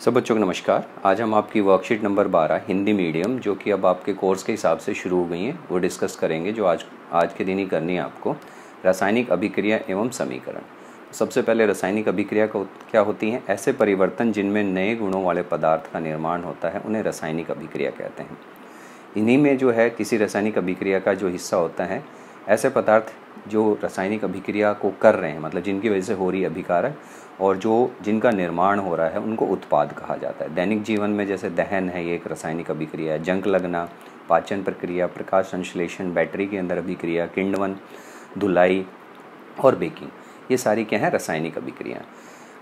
सब बच्चों को नमस्कार। आज हम आपकी वर्कशीट नंबर 12 हिंदी मीडियम, जो कि अब आपके कोर्स के हिसाब से शुरू हो गई हैं, वो डिस्कस करेंगे, जो आज के दिन ही करनी है आपको। रासायनिक अभिक्रिया एवं समीकरण। सबसे पहले रासायनिक अभिक्रिया क्या होती हैं? ऐसे परिवर्तन जिनमें नए गुणों वाले पदार्थ का निर्माण होता है, उन्हें रासायनिक अभिक्रिया कहते हैं। इन्हीं में जो है किसी रासायनिक अभिक्रिया का जो हिस्सा होता है, ऐसे पदार्थ जो रासायनिक अभिक्रिया को कर रहे हैं, मतलब जिनकी वजह से हो रही अभिकारक, और जिनका निर्माण हो रहा है, उनको उत्पाद कहा जाता है। दैनिक जीवन में जैसे दहन है, ये एक रासायनिक अभिक्रिया है। जंग लगना, पाचन प्रक्रिया, प्रकाश संश्लेषण, बैटरी के अंदर अभिक्रिया, किण्वन, धुलाई और बेकिंग, ये सारी क्या है? रासायनिक अभिक्रिया।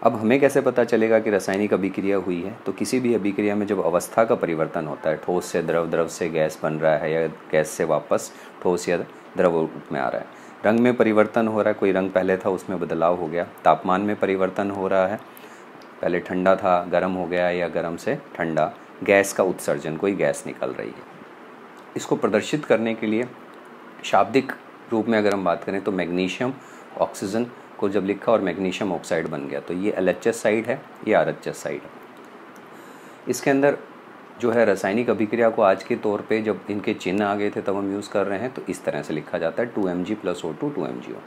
अब हमें कैसे पता चलेगा कि रासायनिक अभिक्रिया हुई है? तो किसी भी अभिक्रिया में जब अवस्था का परिवर्तन होता है, ठोस से द्रव, द्रव से गैस बन रहा है, या गैस से वापस ठोस या द्रव रूप में आ रहा है, रंग में परिवर्तन हो रहा है, कोई रंग पहले था उसमें बदलाव हो गया, तापमान में परिवर्तन हो रहा है, पहले ठंडा था गर्म हो गया, या गर्म से ठंडा, गैस का उत्सर्जन, कोई गैस निकल रही है। इसको प्रदर्शित करने के लिए शाब्दिक रूप में अगर हम बात करें तो मैग्नीशियम ऑक्सीजन को जब लिखा और मैग्नीशियम ऑक्साइड बन गया, तो ये LHS साइड है, ये RHS साइड है। इसके अंदर जो है रासायनिक अभिक्रिया को आज के तौर पे जब इनके चिन्ह आ गए थे तब हम यूज़ कर रहे हैं, तो इस तरह से लिखा जाता है 2Mg + O2 2MgO।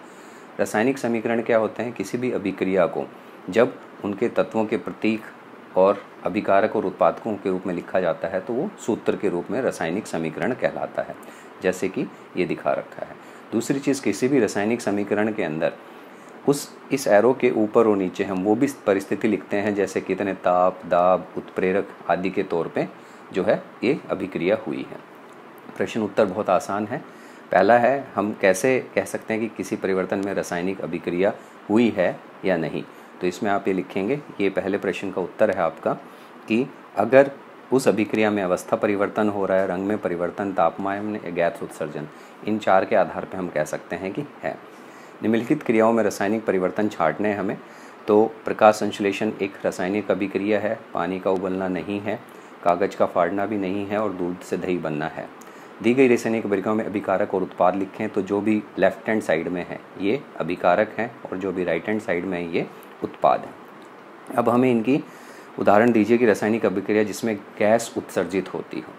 रासायनिक समीकरण क्या होते हैं? किसी भी अभिक्रिया को जब उनके तत्वों के प्रतीक और अभिकारक और उत्पादकों के रूप में लिखा जाता है, तो वो सूत्र के रूप में रासायनिक समीकरण कहलाता है, जैसे कि ये दिखा रखा है। दूसरी चीज़, किसी भी रासायनिक समीकरण के अंदर इस एरो के ऊपर और नीचे हम वो भी परिस्थिति लिखते हैं, जैसे कितने ताप, दाब, उत्प्रेरक आदि के तौर पे जो है ये अभिक्रिया हुई है। प्रश्न उत्तर बहुत आसान है। पहला है, हम कैसे कह सकते हैं कि किसी परिवर्तन में रासायनिक अभिक्रिया हुई है या नहीं? तो इसमें आप ये लिखेंगे, ये पहले प्रश्न का उत्तर है आपका, कि अगर उस अभिक्रिया में अवस्था परिवर्तन हो रहा है, रंग में परिवर्तन, तापमान में गैस उत्सर्जन, इन चार के आधार पर हम कह सकते हैं कि है। निम्नलिखित क्रियाओं में रासायनिक परिवर्तन छांटने हैं हमें। तो प्रकाश संश्लेषण एक रासायनिक अभिक्रिया है, पानी का उबलना नहीं है, कागज का फाड़ना भी नहीं है, और दूध से दही बनना है। दी गई रासायनिक अभिक्रियाओं में अभिकारक और उत्पाद लिखें, तो जो भी लेफ्ट हैंड साइड में है ये अभिकारक है, और जो भी राइट हैंड साइड में है ये उत्पाद है। अब हमें इनकी उदाहरण दीजिए कि रासायनिक अभिक्रिया जिसमें गैस उत्सर्जित होती हो,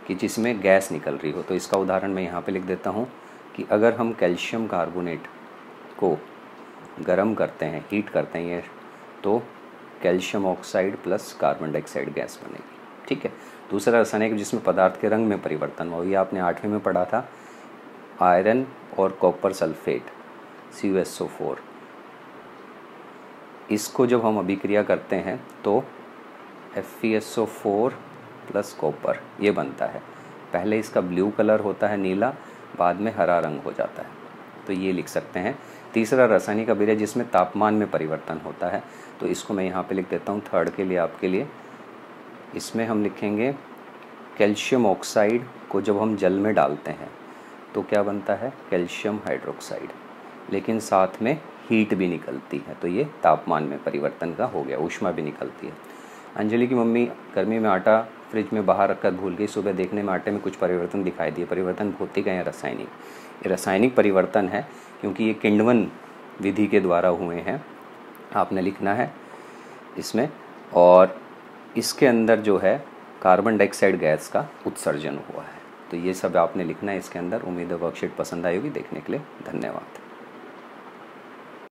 कि जिसमें गैस निकल रही हो। तो इसका उदाहरण मैं यहाँ पर लिख देता हूँ कि अगर हम कैल्शियम कार्बोनेट को गर्म करते हैं, हीट करते हैं, तो calcium oxide plus carbon dioxide gas बनेगी। ठीक है। दूसरा रासायनिक जिसमें पदार्थ के रंग में परिवर्तन हो, ये आपने 8वीं में पढ़ा था, आयरन और कॉपर सल्फेट CuSO4। इसको जब हम अभिक्रिया करते हैं तो FeSO4 प्लस कॉपर ये बनता है। पहले इसका ब्लू कलर होता है, नीला, बाद में हरा रंग हो जाता है, तो ये लिख सकते हैं। तीसरा रासायनिक अभिक्रिया जिसमें तापमान में परिवर्तन होता है, तो इसको मैं यहाँ पे लिख देता हूँ थर्ड के लिए आपके लिए। इसमें हम लिखेंगे कैल्शियम ऑक्साइड को जब हम जल में डालते हैं तो क्या बनता है? कैल्शियम हाइड्रोक्साइड, लेकिन साथ में हीट भी निकलती है, तो ये तापमान में परिवर्तन का हो गया, ऊष्मा भी निकलती है। अंजलि की मम्मी गर्मी में आटा फ्रिज में बाहर रखकर भूल गई, सुबह देखने में आटे में कुछ परिवर्तन दिखाई दिए। परिवर्तन भौतिक है या रासायनिक? ये रासायनिक परिवर्तन है, क्योंकि ये किण्वन विधि के द्वारा हुए हैं, आपने लिखना है इसमें। और इसके अंदर जो है कार्बन डाइऑक्साइड गैस का उत्सर्जन हुआ है, तो ये सब आपने लिखना है इसके अंदर। उम्मीद है वर्कशीट पसंद आई होगी। देखने के लिए धन्यवाद।